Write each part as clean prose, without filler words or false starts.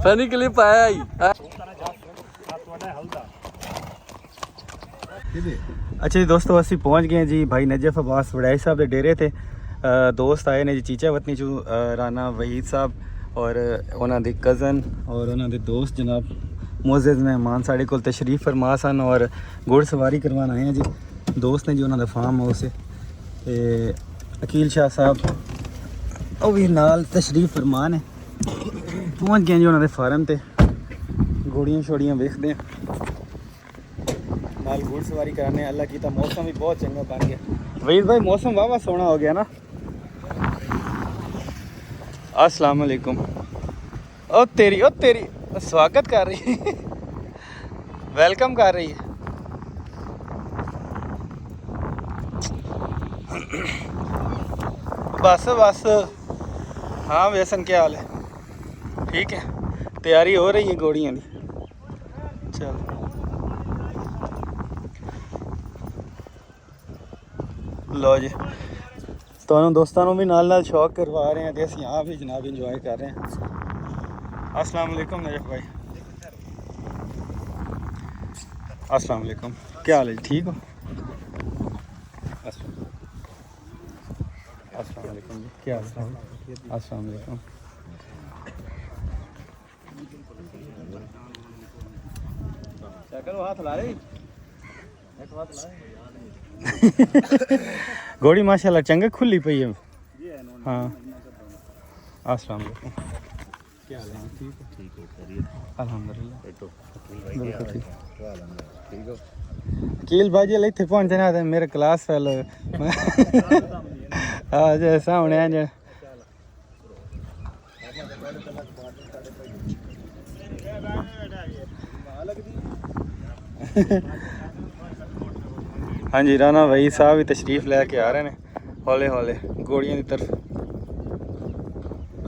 Funny clip आया ही। अच्छा जी दोस्तों, असी पहुँच गए जी भाई नजफ अब्बास वड़ाई साहब के डेरे थे। दोस्त आए ने जी चीचा वतनी चू राना वहीद साहब और उन्होंने कज़न और उन्होंने दोस्त जनाब मोअज़्ज़ज़ मेहमान साढ़े को तशरीफ़ फरमा सन और घुड़सवारी करवान आए हैं जी। दोस्त ने जी उन्होंने फार्म हाउस है अकील शाह साहब वो भी नाल तशरीफ़ फरमान है। पहुँच गए जी उन्होंने फार्म ते घोड़ियाँ शोड़ियाँ वेखते हैं नाल घुड़सवारी कराने। अल्लाह की मौसम भी बहुत चंगा बन गया। वहीद भाई मौसम वाह सोहना हो गया ना। अस्सलाम वालेकुम। ओ तेरी स्वागत कर रही है वेलकम कर रही है। बस हाँ वैसन क्या हाल है? ठीक है, तैयारी हो रही है घोड़ियाँ की। चल लो जी, तो दोस्तों भी नाल शौक करवा रहे हैं तो असं आप भी जनाब इंजॉय कर रहे हैं। अस्सलाम वालेकुम नजफ भाई। अस्सलाम वालेकुम, क्या हाल है? ठीक हो? अस्सलाम वालेकुम जी, क्या हाल है? अस्सलाम वालेकुम। हाथ ला रही घोड़ी माशाल्लाह चंगा खुली पई है। हाँ अस्सलाम वालेकुम, क्या हाल है? ठीक है अल्हम्दुलिल्लाह बिल्कुल ठीक। कील भाजी इतने पहुंचना तो मेरे क्लास फेलो हाँ जे सामने आ जे हाँ जी राना भाई साहब भी तशरीफ़ लैके आ रहे हैं हौले हौले घोड़ियों की तरफ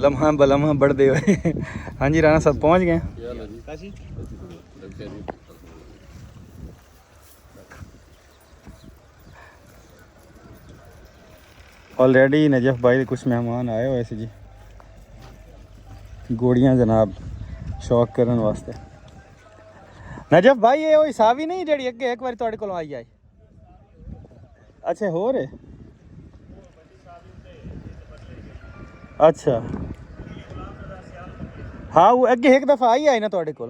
लम्हा बलम्हा बढ़ते हुए। हाँ जी राना साहब पहुँच गए। ऑलरेडी नजफ भाई के कुछ मेहमान आए हुए थे जी घोड़ियाँ जनाब शौक करने वास्ते। नजफ भाई ये वो हिसाब ही नहीं जी अगे एक बार थोड़े को आई आए। अच्छा हो रहे अच्छा हाँ वो अगे एक दफ़ा आई आए ना थोड़े को।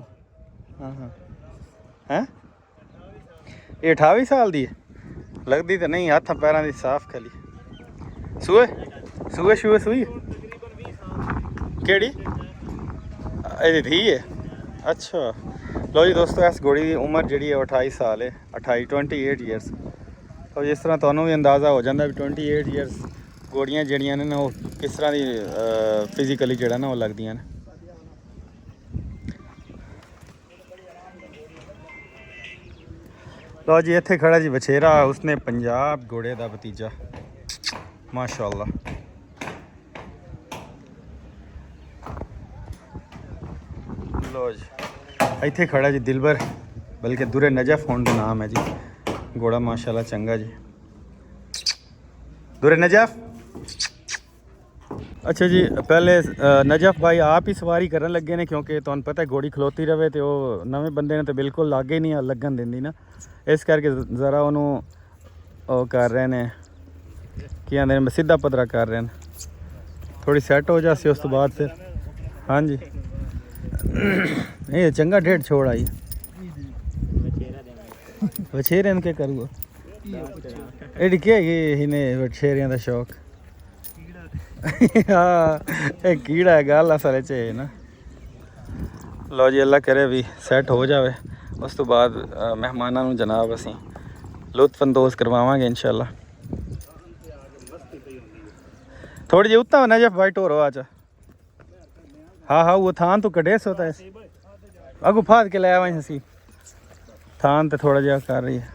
हाँ हाँ हैं ये 28 साल दी है लगती तो नहीं हाथ पैरों की साफ खली सूए सूए शूए सुई केड़ी ये थी है। अच्छा लो जी दोस्तों इस घोड़ी की उम्र जी 28 साल है 28 ईयर्स। तो जिस तरह तुम्हें भी अंदाज़ा हो जाता भी 28 ईयर्स घोड़ियाँ जड़ियाँ ने वो किस तरह की फिजिकली जड़ा ना वो लगदियाँ ने। लो जी इत्थे खड़ा जी बछेरा उसने पंजाब घोड़े का भतीजा माशाअल्लाह। लो जी इत्थे खड़ा जी दिलबर बल्कि दुरे नजफ होने का नाम है जी घोड़ा माशाल्लाह चंगा जी दुरे नजफ। अच्छा जी पहले नजफ भाई आप ही सवारी करन लगे ने क्योंकि तुहानू पता है घोड़ी खलोती रहे तो नवे बंदे ने तो बिल्कुल लागे नहीं लगन देंदी ना इस करके ज़रा उन्होंने कर रहे हैं कि आंदे सीधा पदरा कर रहे हैं थोड़ी सैट हो जासी उस तो बाद फिर। हाँ जी ये चंगा डेढ़ छोड़ आई वछेरे क्या करूँगा एडी क्या इन्हें वछेरिया का शौक। हाँ एक कीड़ा है गल असल च ना। लो जी अल्लाह करे भी सैट हो जाए उस तो बाद मेहमानों जनाब असी लुत्फअंदोज़ करवावांगे इंशाल्लाह। थोड़ी जी उत्ता नजफ भाई टोरो आज हाँ हाँ वो थान तो कडेस होता है अगू फाद के लाया वहीं हसी थान तो थोड़ा जहा कर रही है।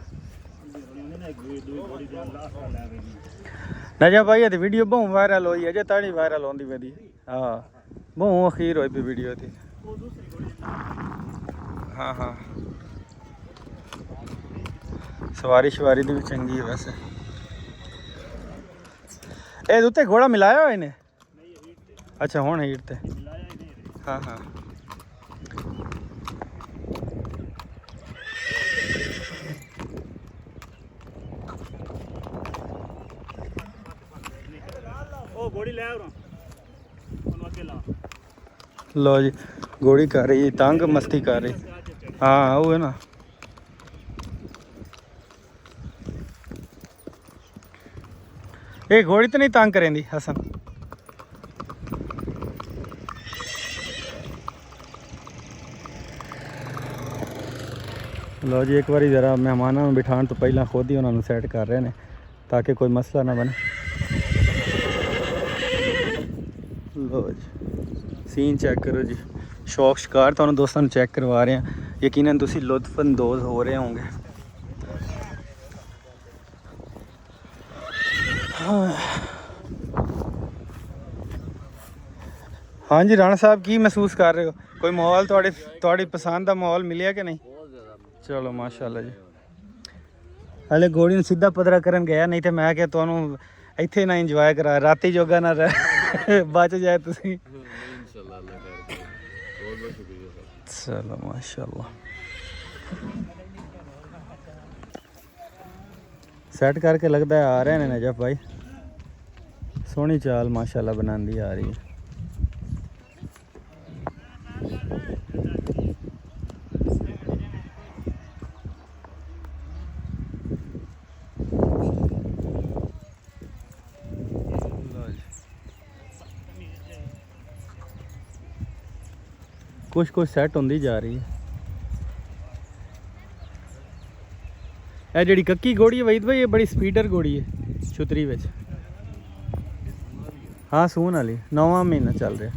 नजफ भाई ये वीडियो बहु वायरल हुई है जे ताड़ी वायरल होंदी वेदी। हाँ बहु अखीर हुई पी वीडियो थी। हाँ हाँ सवारी शवारी भी चंगी है वैसे। ए उत्ते घोड़ा मिलाया हो इन्हें? अच्छा हुण हीट ते हाँ हाँ लो जी घोड़ी कर रही तंग मस्ती कर रही हाँ वो है ना ये घोड़ी तो नहीं तंग करेंदी हसन लो जी एक बार जरा मेहमानों में बिठाने तो पहला खुद ही उन्होंने सैट कर रहे हैं ताकि कोई मसला ना बने लो जी सीन चेक करो जी शौक शिकार तो दोस्तों चेक करवा रहे हैं यकीनन तुसी लुत्फअंदोज़ हो रहे होंगे हाँ जी राणा साहब की महसूस कर रहे हो कोई माहौल थोड़ी पसंद का माहौल मिलिया कि नहीं चलो माशाल्लाह जी हले घोड़ी ने सीधा पदरा करन गया नहीं तो मैं क्या तुहानू इत्थे ना इंजॉय करा राती जोगा ना बच जाए तुसी चलो माशाल्लाह सेट करके लगता है आ रहे हैं नजफ भाई सोहनी चाल माशाल्लाह बनांदी आ रही है कुछ सैट होंदी जा रही है ਇਹ ਜਿਹੜੀ ਕੱਕੀ घोड़ी है वहीद भाई ये बड़ी स्पीडर घोड़ी है छुतरी विच हाँ सून वाली 9वां महीना चल रहा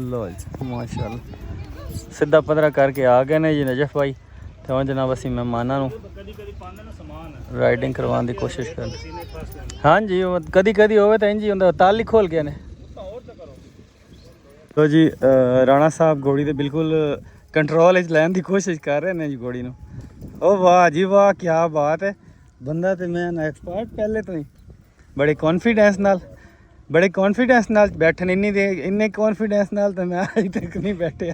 लो जी माशाल्लाह सीधा पदरा करके आ गए ने जी नजफ भाई तो जनाब असी मेहमाना राइडिंग करवाने की कोशिश कर हाँ जी कदी कदी होवे तो इंज ही होंदा ताल ही खोल गए ने तो जी राणा साहब घोड़ी तो बिल्कुल कंट्रोल लैन की कोशिश कर रहे हैं जी घोड़ी नूं ओ वाह जी वाह क्या बात है बंदा तो मैं एक्सपर्ट पहले तो ही बड़े कॉन्फिडेंस नाल बैठन इन्ने कॉन्फिडेंस नाल तो मैं अज तक नहीं बैठे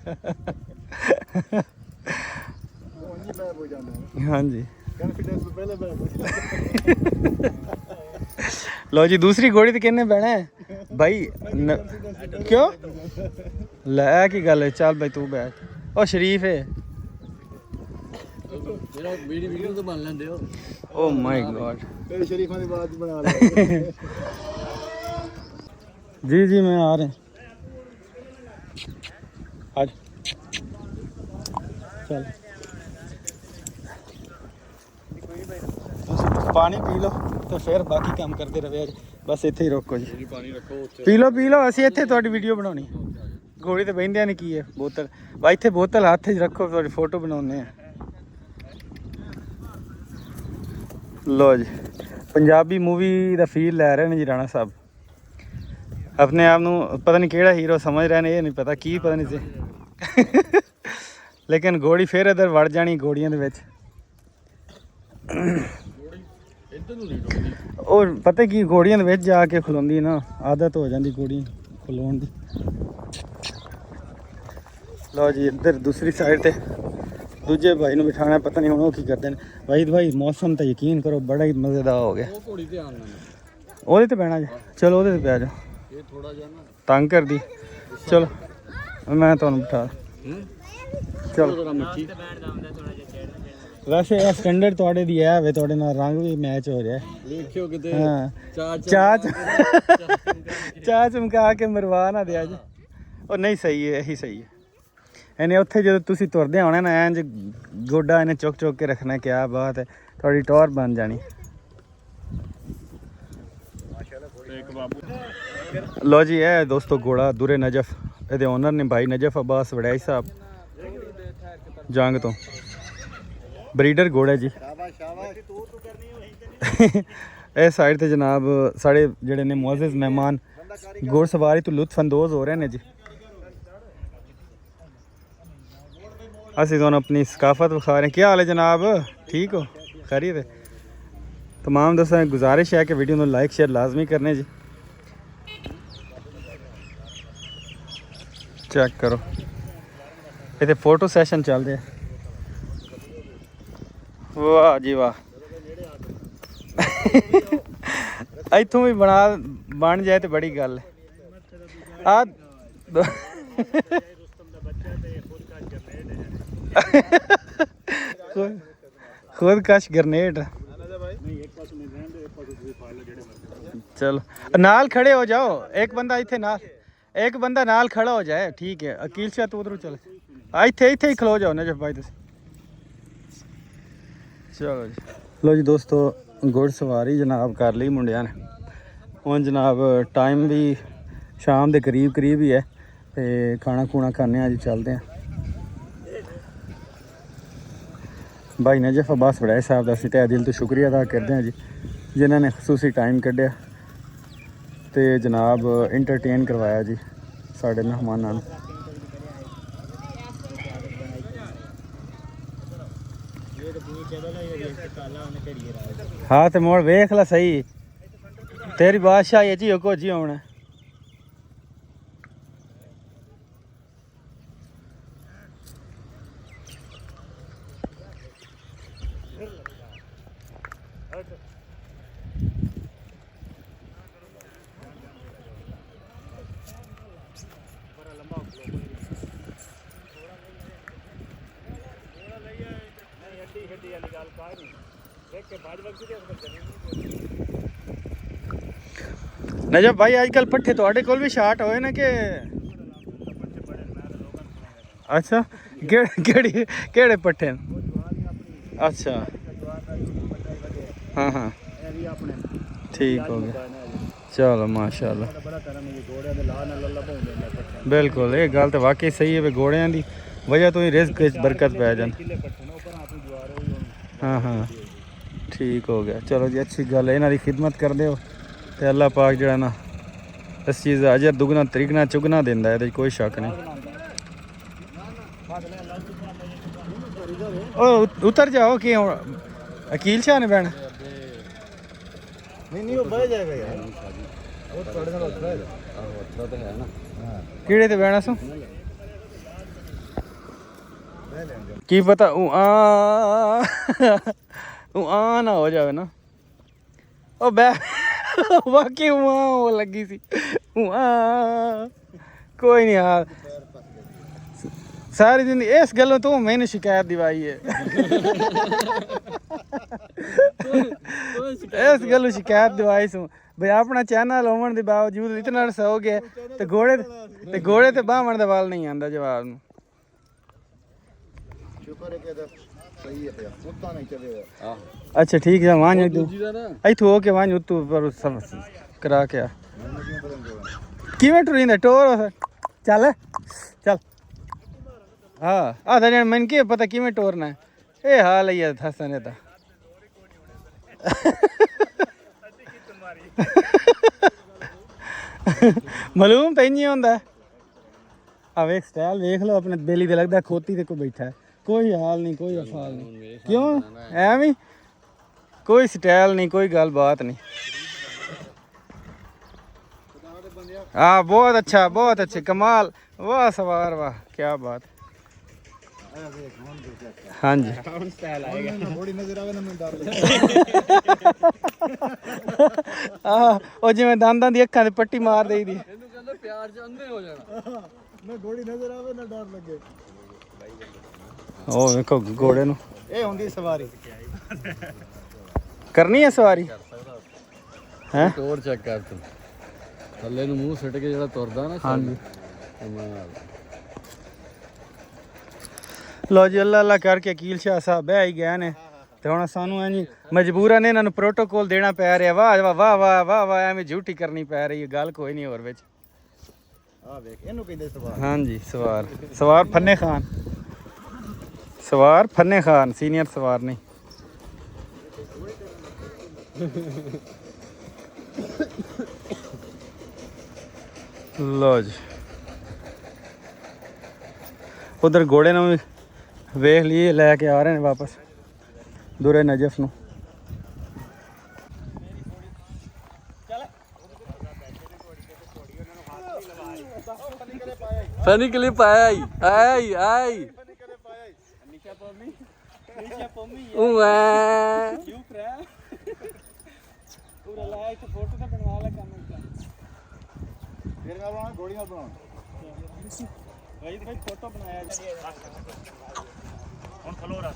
हाँ जी लो जी दूसरी घोड़ी तो किन्ने बहना है भाई क्यों लै की गल है चल भाई तू बैठ ओ शरीफ है ओ माय गॉड जी जी मैं आ रहे हैं आज चल पानी पी लो तो फिर बाकी काम करते रहे बस इत्थे ही रोको जी पी लो असी इत्थे तुहाडी वीडियो बनानी घोड़ी तो बहिंदिया नहीं की है बोतल भाई इत्थे बोतल हाथ च रखो तुहाडी फोटो बनाने लो जी पंजाबी मूवी का फील लै रहे हैं जी राणा साहब अपने आप नूं पता नहीं केड़ा हीरो समझ रहे हैं ये नहीं पता की पता नहीं से लेकिन घोड़ी फिर इधर वड़ जानी घोड़ियां दे विच और पता की घोड़ियां दे विच जाके खलोंदी ना आदत हो जाती घोड़ी खलोण दी लो जी इधर दूसरी साइड ते दूजे भाई नूं बिठाना पता नहीं हुण की करते हैं वाहिद भाई मौसम तो यकीन करो बड़ा ही मज़ेदार हो गया ओहदे ते बैठना जी चलो ओहदे ते पै जाओ तंग कर दी चलो मैं तुहानूं बिठा चलो वैसे स्टैंडर्ड थोड़े दी है वे थोड़े नाल रंग भी मैच हो रहा है देखियो किते हां चाच चमका के मरवा ना दिया जी और नहीं सही है यही सही है इन्हें उत्थे जो तुसी तुरदे होने ना इंज गोडा इन्हें चुक के रखना क्या बात है थोड़ी टॉर बन जानी लो जी है दोस्तों घोड़ा दुरे नजफ ये ओनर ने भाई नजफ अब्बास वड़ाई साहब जंग तो ब्रीडर घोड़ा जी ए साइड ते जनाब साढ़े जेड़े ने मुअज़्ज़िज़ मेहमान घोड़सवारी तो लुत्फअंदोज़ हो रहे हैं जी असी दोनों अपनी सकाफत विखा रहे हैं क्या हाल है जनाब ठीक हो खैरियत है तमाम दोस्तों गुजारिश है कि वीडियो में लाइक शेयर लाजमी करने जी ਚੈੱਕ ਕਰੋ ਇੱਥੇ ਫੋਟੋ ਸੈਸ਼ਨ ਚੱਲਦੇ ਆ। ਵਾਹ ਜੀ ਵਾਹ ਇੱਥੋਂ ਵੀ ਬਣ ਜਾਏ ਤੇ ਬੜੀ ਗੱਲ ਹੈ। ਆ ਖੁਦ ਕਸ਼ ਗਰਨੇਡ। चलो नाल खड़े हो जाओ, एक बंदा इथे नाल, एक बंदा नाल खड़ा हो जाए। ठीक है अकील शाह तू उधर चले, इथे इथे ही खलो जाओ नजफ भाई तुम। चलो जी लो जी दोस्तों घुड़सवारी जनाब कर ली मुंडिया ने। हुण जनाब टाइम भी शाम के करीब ही है ते खाना खूना खाने जी चलते हैं। भाई नजफ अब्बास वड़ाई साहब का तहे दिल तो शुक्रिया अदा करते हैं जी जिन्होंने खसूसी टाइम कढ़िया ते जनाब इंटरटेन करवाया जी साढ़े मेहमानों। हाँ तो मोड़ वेख ला सही तेरी बादशाह जी को जी होना। नजफ भाई आजकल पट्ठे थोड़े कोल भी शार्ट होए ना कि अच्छा केड़े पट्ठे अच्छा हाँ हाँ ठीक हो गया चलो माशाल्लाह बिल्कुल ये गल तो वाकई सही है भी घोड़ियां दी वजह तो ही रिज़्क विच बरकत पै जांदी। हाँ हाँ ठीक हो गया चलो जी अच्छी गल है इन्हां दी खिदमत करदे हो ते अल्लाह पाक जड़ा ना इस चीज़ का अजर दुगना त्रिगना चुगना देंदा है, कोई शक नहीं। ओ उतर जाओ कि अकील शाह ने बहना नहीं वो बह जाएगा यार वो थोड़े सा उतरा तो है ना कीड़े ते बहना सो की पता आ ना हो जाए ना ओ बह वाकई वहाँ वो लगी सी कोई नहीं यार सारी जिंदगी इस गलों तो मैंने शिकायत दिवाई है इस गलों शिकायत दिवाई सू भाई अपना चैनल होने के बावजूद इतना अर्सा हो गया तो घोड़े ते बाहमण दा वाल नहीं आंदा जवाब नूं। अच्छा ठीक है वहाँ इतों हो के वहाँ उत्तू पर करा के किवें टुरींदा टोर चल चल हाँ आधा जन मैंने क्या पता किवें टोरना है ये हाल है हसन है मालूम तो नहीं होंदा। अब एक स्टाइल देख लो अपने बेली दे लगता खोती ते कोई बैठा है कोई हाल नहीं कोई अफाल नहीं क्यों एवं कोई स्टाइल नहीं कोई गल बात नहीं। हाँ बहुत अच्छा कमाल वाह सवार वाह क्या बात। हाँ जी और जिवें दांदां दी अखां ते पट्टी मार देई दी प्यार च अंधे हो जाना मैं घोड़ी नजर आवे ना डर लगे। ओ देखो घोड़े नूं ए हुंदी सवारी करनी है सवारी हैं टोर चेक कर तू थल्ले नूं मूंह सिट के जेड़ा तुरदा ना। हां जी लो जी अल्लाह अल्लाह करके अकील शाह साहब बह ही गए ने ते हुण सानू जी मजबूरन इन्हां नूं प्रोटोकॉल देना पै रहा। वाह वाह वाह वाह वाह वाह एवें झूठी करनी पै रही है गल कोई नहीं होर विच आ वेख इहनूं कहंदे सवार। हां जी सवार फन्ने खान सीनियर सवार नहीं। लो जी उधर घोड़े नूं भी वेख लिए लैके आ रहे हैं वापस दुरे नजफ नूं। फनी क्लिप आया ही आई निशा पम्मी क्यों प्रा पूरा लाया तो फोटो तो बनवा ला काम का फिर मैं बनाऊं घोड़ी मत बनाऊं भाई भाई फोटो बनाया कौन खलो रहा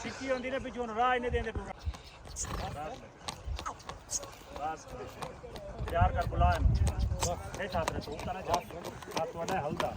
चिट्ठी होंदी ने पिछों राह इने देंदे तू बस यार कर बुला इनु ए छात्र तू तना जा आ तोड़ा हलदा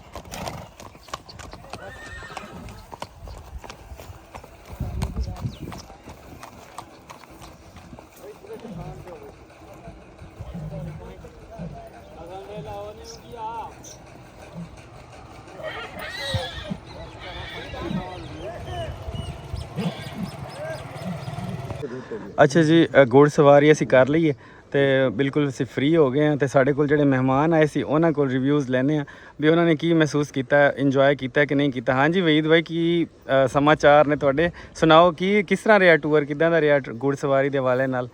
ਅੱਛਾ ਜੀ ਘੋੜ ਸਵਾਰੀ ਅਸੀਂ ਕਰ ਲਈ ਹੈ ਤੇ ਬਿਲਕੁਲ ਅਸੀਂ ਫ੍ਰੀ ਹੋ ਗਏ ਹਾਂ ਤੇ ਸਾਡੇ ਕੋਲ ਜਿਹੜੇ ਮਹਿਮਾਨ ਆਏ ਸੀ ਉਹਨਾਂ ਕੋਲ ਰਿਵਿਊਜ਼ ਲੈਣੇ ਆ ਵੀ ਉਹਨਾਂ ਨੇ ਕੀ ਮਹਿਸੂਸ ਕੀਤਾ ਇੰਜੋਏ ਕੀਤਾ ਕਿ ਨਹੀਂ ਕੀਤਾ। ਹਾਂਜੀ ਵਹੀਦ ਬਾਈ ਕੀ ਸਮਾਚਾਰ ਨੇ ਤੁਹਾਡੇ ਸੁਣਾਓ ਕੀ ਕਿਸ ਤਰ੍ਹਾਂ ਰਿਹਾ ਟੂਰ ਕਿੱਦਾਂ ਦਾ ਰਿਹਾ ਘੋੜ ਸਵਾਰੀ ਦੇ ਹਵਾਲੇ ਨਾਲ।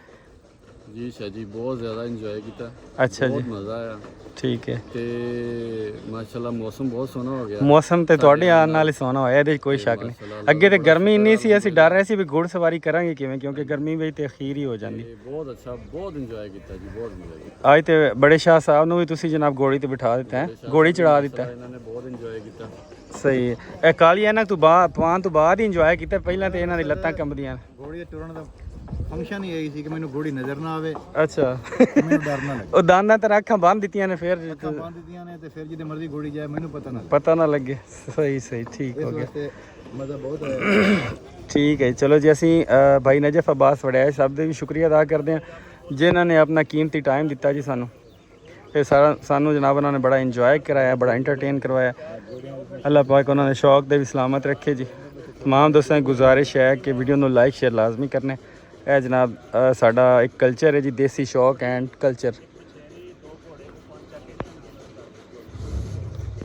ਜੀ ਸ਼ਾਹ ਜੀ ਬਹੁਤ ਜ਼ਿਆਦਾ ਇੰਜੋਏ ਕੀਤਾ। ਅੱਛਾ ਜੀ ਬਹੁਤ ਮਜ਼ਾ ਆਇਆ। ਠੀਕ ਹੈ ਤੇ ਮਾਸ਼ਾਅੱਲਾ ਮੌਸਮ ਬਹੁਤ ਸੋਹਣਾ ਹੋ ਗਿਆ। ਮੌਸਮ ਤੇ ਤੁਹਾਡੇ ਆਉਣ ਨਾਲ ਹੀ ਸੋਹਣਾ ਹੋਇਆ ਇਹਦੇ 'ਚ ਕੋਈ ਸ਼ੱਕ ਨਹੀਂ। ਅੱਗੇ ਤੇ ਗਰਮੀ ਇੰਨੀ ਸੀ ਅਸੀਂ ਡਰ ਰਹੇ ਸੀ ਵੀ ਘੋੜ ਸਵਾਰੀ ਕਰਾਂਗੇ ਕਿਵੇਂ ਕਿਉਂਕਿ ਗਰਮੀ ਵਿੱਚ ਤੇ ਅਖੀਰ ਹੀ ਹੋ ਜਾਂਦੀ। ਬਹੁਤ ਅੱਛਾ ਬਹੁਤ ਇੰਜੋਏ ਕੀਤਾ ਜੀ ਬਹੁਤ ਮਜ਼ਾ ਕੀਤਾ। ਅੱਜ ਤੇ ਬੜੇ ਸ਼ਾਹ ਸਾਹਿਬ ਨੂੰ ਵੀ ਤੁਸੀਂ ਜਨਾਬ ਘੋੜੀ ਤੇ ਬਿਠਾ ਦਿੱਤਾ ਹੈ ਘੋੜੀ ਚੜਾ ਦਿੱਤਾ ਇਹਨਾਂ ਨੇ ਬਹੁਤ ਇੰਜੋਏ ਕੀਤਾ। ਸਹੀ ਹੈ ਇਹ ਕਾਲੀ ਇਹਨਾਂ ਤੋਂ ਬਾਅਦ ਪਾਉਣ ਤੋਂ ਬਾਅਦ ਹੀ ਇੰਜੋਏ ਕੀਤਾ ਪਹਿਲਾਂ ਤੇ ਇਹਨਾਂ ਦੀ ਲੱਤਾਂ ਕੰਬਦੀਆਂ। ਘੋੜੀ ਦੇ ਟੁਰਨ ਦਾ ਫੰਕਸ਼ਨ ਹੀ ਇਹੀ ਸੀ ਕਿ ਮੈਨੂੰ ਘੋੜੀ ਨਜ਼ਰ ਨਾ ਆਵੇ ਅੱਛਾ ਮੈਨੂੰ ਡਰ ਨਾ ਲੱਗੇ। ਉਹ ਦਾਨਾਂ ਤੇ ਅੱਖਾਂ ਬੰਨ ਦਿੱਤੀਆਂ ਨੇ ਫਿਰ ਅੱਖਾਂ ਬੰਦ ਦਿੱਤੀਆਂ ਨੇ ਤੇ ਫਿਰ ਜਿਹਦੇ ਮਰਜ਼ੀ ਘੋੜੀ ਜਾਏ ਮੈਨੂੰ ਪਤਾ ਨਾ ਲੱਗੇ। ਸਹੀ ਸਹੀ ਠੀਕ ਹੋ ਗਿਆ ਤੇ ਮਜ਼ਾ ਬਹੁਤ ਆਇਆ। ਠੀਕ ਹੈ ਚਲੋ ਜੀ ਅਸੀਂ ਭਾਈ ਨਜਫ ਅਬਾਸ ਵੜਿਆ ਸਾਹਿਬ ਦੇ ਵੀ ਸ਼ੁਕਰੀਆ ਅਦਾ ਕਰਦੇ ਹਾਂ ਜਿਨ੍ਹਾਂ ਨੇ ਆਪਣਾ ਕੀਮਤੀ ਟਾਈਮ ਦਿੱਤਾ ਜੀ ਸਾਨੂੰ ਇਹ ਸਾਰਾ ਸਾਨੂੰ ਜਨਾਬ ਉਹਨਾਂ ਨੇ ਬੜਾ ਇੰਜੋਏ ਕਰਾਇਆ ਬੜਾ ਐਂਟਰਟੇਨ ਕਰਵਾਇਆ। ਅੱਲਾਹ ਪਾਕ ਉਹਨਾਂ ਨੇ ਸ਼ੌਕ ਦੇ ਵੀ ਸਲਾਮਤ ਰੱਖੇ ਜੀ। तमाम दोस्तों की गुजारिश है कि वीडियो ਨੂੰ लाइक शेयर लाजमी करने। ਇਹ जनाब साडा एक कल्चर है जी देसी शौक एंड कल्चर